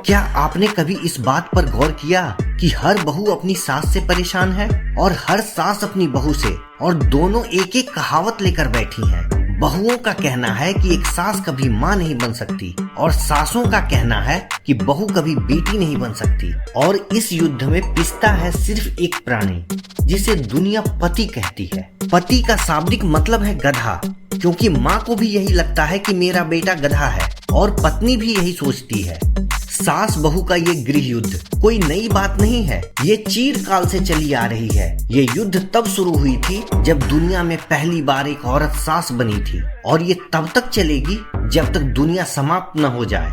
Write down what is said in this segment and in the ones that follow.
क्या आपने कभी इस बात पर गौर किया कि हर बहू अपनी सास से परेशान है और हर सास अपनी बहू से, और दोनों एक एक कहावत लेकर बैठी हैं। बहुओं का कहना है कि एक सास कभी माँ नहीं बन सकती और सासों का कहना है कि बहू कभी बेटी नहीं बन सकती। और इस युद्ध में पिसता है सिर्फ एक प्राणी जिसे दुनिया पति कहती है। पति का शाब्दिक मतलब है गधा, क्योंकि माँ को भी यही लगता है कि मेरा बेटा गधा है और पत्नी भी यही सोचती है। सास बहू का ये गृह युद्ध कोई नई बात नहीं है, ये चिरकाल से चली आ रही है। ये युद्ध तब शुरू हुई थी जब दुनिया में पहली बार एक औरत सास बनी थी, और ये तब तक चलेगी जब तक दुनिया समाप्त न हो जाए।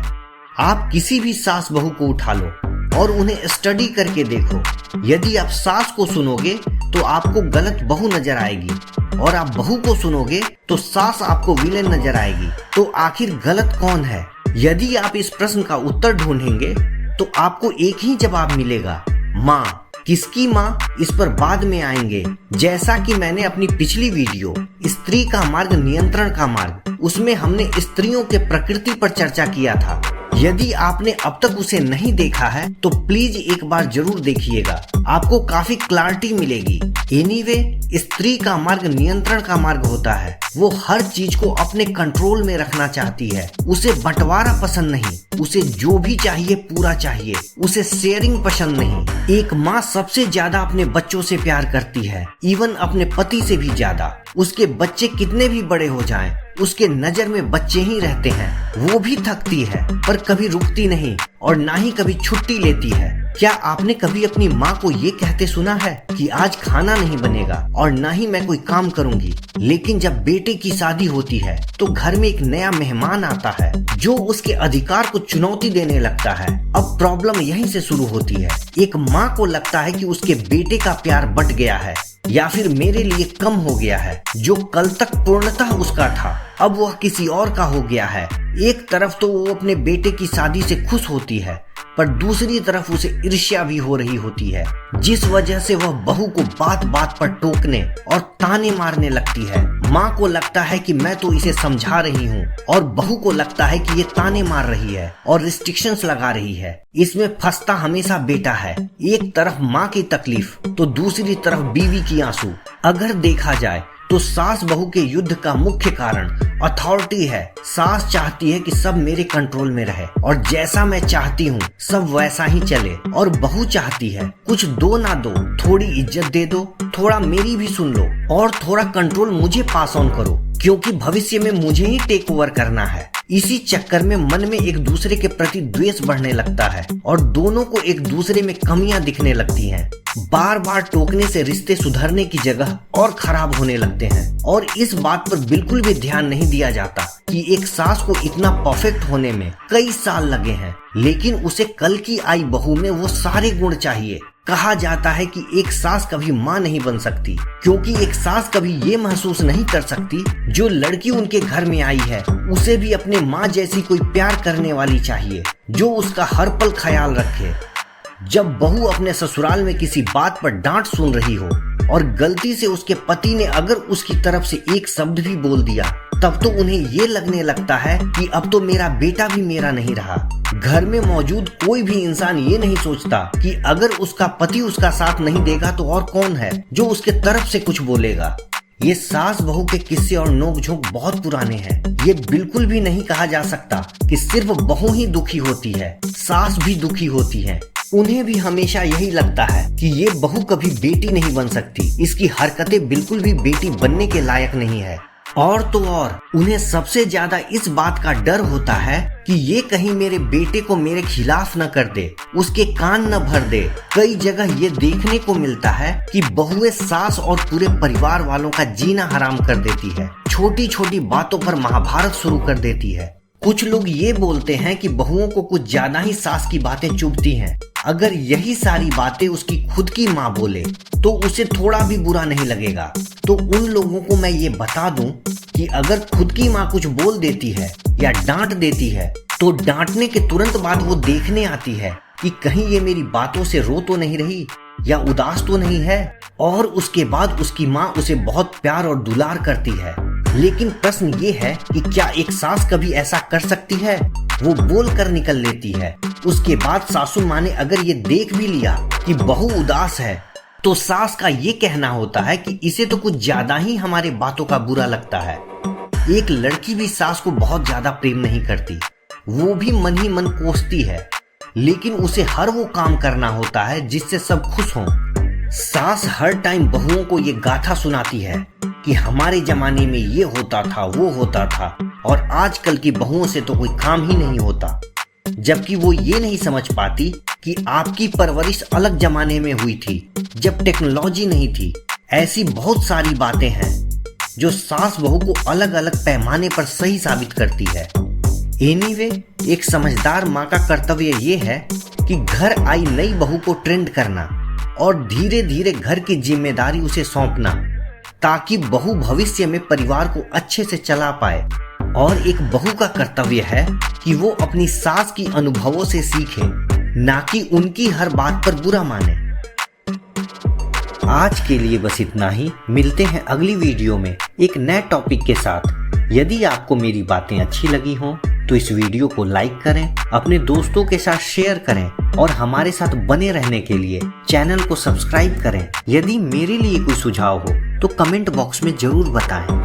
आप किसी भी सास बहू को उठा लो और उन्हें स्टडी करके देखो। यदि आप सास को सुनोगे तो आपको गलत बहू नजर आएगी, और आप बहू को सुनोगे तो सास आपको विलेन नजर आएगी। तो आखिर गलत कौन है? यदि आप इस प्रश्न का उत्तर ढूंढेंगे तो आपको एक ही जवाब मिलेगा, माँ। किसकी माँ, इस पर बाद में आएंगे। जैसा कि मैंने अपनी पिछली वीडियो स्त्री का मार्ग नियंत्रण का मार्ग, उसमें हमने स्त्रियों के प्रकृति पर चर्चा किया था। यदि आपने अब तक उसे नहीं देखा है तो प्लीज एक बार जरूर देखिएगा, आपको काफी क्लैरिटी मिलेगी। एनीवे, स्त्री का मार्ग नियंत्रण का मार्ग होता है। वो हर चीज को अपने कंट्रोल में रखना चाहती है। उसे बंटवारा पसंद नहीं, उसे जो भी चाहिए पूरा चाहिए। उसे शेयरिंग पसंद नहीं। एक माँ सबसे ज्यादा अपने बच्चों से प्यार करती है, इवन अपने पति से भी ज्यादा। उसके बच्चे कितने भी बड़े हो जाएं, उसके नजर में बच्चे ही रहते हैं। वो भी थकती है पर कभी रुकती नहीं और ना ही कभी छुट्टी लेती है। क्या आपने कभी अपनी माँ को ये कहते सुना है कि आज खाना नहीं बनेगा और ना ही मैं कोई काम करूंगी? लेकिन जब बेटे की शादी होती है तो घर में एक नया मेहमान आता है जो उसके अधिकार को चुनौती देने लगता है। अब प्रॉब्लम यहीं से शुरू होती है। एक माँ को लगता है कि उसके बेटे का प्यार बट गया है या फिर मेरे लिए कम हो गया है। जो कल तक पूर्णतः उसका था अब वह किसी और का हो गया है। एक तरफ तो वो अपने बेटे की शादी से खुश होती है, पर दूसरी तरफ उसे ईर्ष्या भी हो रही होती है, जिस वजह से वह बहू को बात बात पर टोकने और ताने मारने लगती है। माँ को लगता है कि मैं तो इसे समझा रही हूँ, और बहू को लगता है कि ये ताने मार रही है और रिस्ट्रिक्शंस लगा रही है। इसमें फंसता हमेशा बेटा है। एक तरफ माँ की तकलीफ तो दूसरी तरफ बीवी की आंसू। अगर देखा जाए तो सास बहू के युद्ध का मुख्य कारण अथॉरिटी है। सास चाहती है कि सब मेरे कंट्रोल में रहे और जैसा मैं चाहती हूँ सब वैसा ही चले, और बहू चाहती है कुछ दो ना दो, थोड़ी इज्जत दे दो, थोड़ा मेरी भी सुन लो और थोड़ा कंट्रोल मुझे पास ऑन करो, क्योंकि भविष्य में मुझे ही टेक ओवर करना है। इसी चक्कर में मन में एक दूसरे के प्रति द्वेष बढ़ने लगता है और दोनों को एक दूसरे में कमियां दिखने लगती हैं। बार बार टोकने से रिश्ते सुधरने की जगह और खराब होने लगते हैं, और इस बात पर बिल्कुल भी ध्यान नहीं दिया जाता कि एक सास को इतना परफेक्ट होने में कई साल लगे हैं, लेकिन उसे कल की आई बहू में वो सारे गुण चाहिए। कहा जाता है कि एक सास कभी माँ नहीं बन सकती, क्योंकि एक सास कभी ये महसूस नहीं कर सकती जो लड़की उनके घर में आई है उसे भी अपने माँ जैसी कोई प्यार करने वाली चाहिए, जो उसका हर पल ख्याल रखे। जब बहू अपने ससुराल में किसी बात पर डांट सुन रही हो और गलती से उसके पति ने अगर उसकी तरफ से एक शब्द भी बोल दिया, तब तो उन्हें ये लगने लगता है कि अब तो मेरा बेटा भी मेरा नहीं रहा। घर में मौजूद कोई भी इंसान ये नहीं सोचता कि अगर उसका पति उसका साथ नहीं देगा तो और कौन है जो उसके तरफ से कुछ बोलेगा। ये सास बहू के किस्से और नोक-झोंक बहुत पुराने हैं। ये बिल्कुल भी नहीं कहा जा सकता कि सिर्फ बहू ही दुखी होती है, सास भी दुखी होती है। उन्हें भी हमेशा यही लगता है कि ये बहू कभी बेटी नहीं बन सकती, इसकी हरकतें बिल्कुल भी बेटी बनने के लायक नहीं है। और तो और उन्हें सबसे ज्यादा इस बात का डर होता है कि ये कहीं मेरे बेटे को मेरे खिलाफ न कर दे, उसके कान न भर दे। कई जगह ये देखने को मिलता है कि बहुएं सास और पूरे परिवार वालों का जीना हराम कर देती है, छोटी छोटी बातों पर महाभारत शुरू कर देती है। कुछ लोग ये बोलते हैं कि बहुओं को कुछ ज्यादा ही सास की बातें चुभती हैं। अगर यही सारी बातें उसकी खुद की माँ बोले तो उसे थोड़ा भी बुरा नहीं लगेगा। तो उन लोगों को मैं ये बता दूं कि अगर खुद की माँ कुछ बोल देती है या डांट देती है तो डांटने के तुरंत बाद वो देखने आती है कि कहीं ये मेरी बातों से रो तो नहीं रही या उदास तो नहीं है, और उसके बाद उसकी माँ उसे बहुत प्यार और दुलार करती है। लेकिन प्रश्न ये है कि क्या एक सास कभी ऐसा कर सकती है? वो बोल कर निकल लेती है। उसके बाद सासू माँ ने अगर ये देख भी लिया कि बहू उदास है तो सास का ये कहना होता है कि इसे तो कुछ ज्यादा ही हमारे बातों का बुरा लगता है। एक लड़की भी सास को बहुत ज्यादा प्रेम नहीं करती, वो भी मन ही मन कोसती है, लेकिन उसे हर वो काम करना होता है जिससे सब खुश हों। सास हर टाइम बहुओं को ये गाथा सुनाती है कि हमारे जमाने में ये होता था, वो होता था, और आजकल की बहुओं से तो कोई काम ही नहीं होता। जबकि वो ये नहीं समझ पाती कि आपकी परवरिश अलग जमाने में हुई थी, जब टेक्नोलॉजी नहीं थी। ऐसी बहुत सारी बातें हैं जो सास बहू को अलग अलग पैमाने पर सही साबित करती है। एनीवे, एक समझदार माँ का कर्तव्य ये है कि घर आई नई बहू को ट्रेंड करना और धीरे धीरे घर की जिम्मेदारी उसे सौंपना, ताकि बहू भविष्य में परिवार को अच्छे से चला पाए। और एक बहू का कर्तव्य है कि वो अपनी सास की अनुभवों से सीखे, ना कि उनकी हर बात पर बुरा माने। आज के लिए बस इतना ही। मिलते हैं अगली वीडियो में एक नए टॉपिक के साथ। यदि आपको मेरी बातें अच्छी लगी हों तो इस वीडियो को लाइक करें, अपने दोस्तों के साथ शेयर करें और हमारे साथ बने रहने के लिए चैनल को सब्सक्राइब करें। यदि मेरे लिए कोई सुझाव हो तो कमेंट बॉक्स में जरूर बताएं।